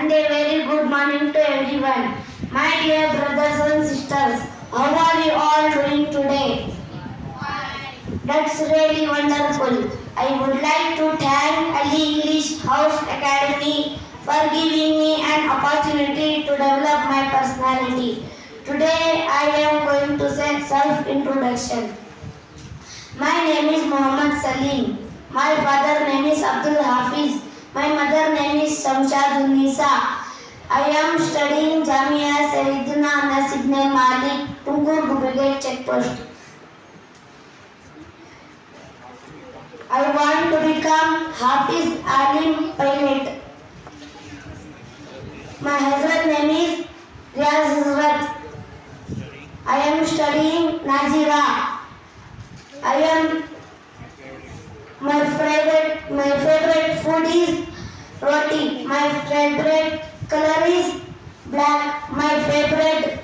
and a very good morning to everyone. My dear brothers and sisters, how are you all doing today? That's really wonderful. I would like to thank Ali English House Academy for giving me an opportunity to develop my personality. Today I am going to say self-introduction. My name is Muhammad Salim. My father name is Abdul Hafiz. My mother name is Shamshad Nisa. I am studying Jamia Sayyidina Anas Ibn Malik, Tungur Brigade Checkpost. I want to become Hafiz Alim Pilot. My husband name is Riaz Hazrat. I am studying Nazira. My favorite food is roti. My favorite color is black. My favorite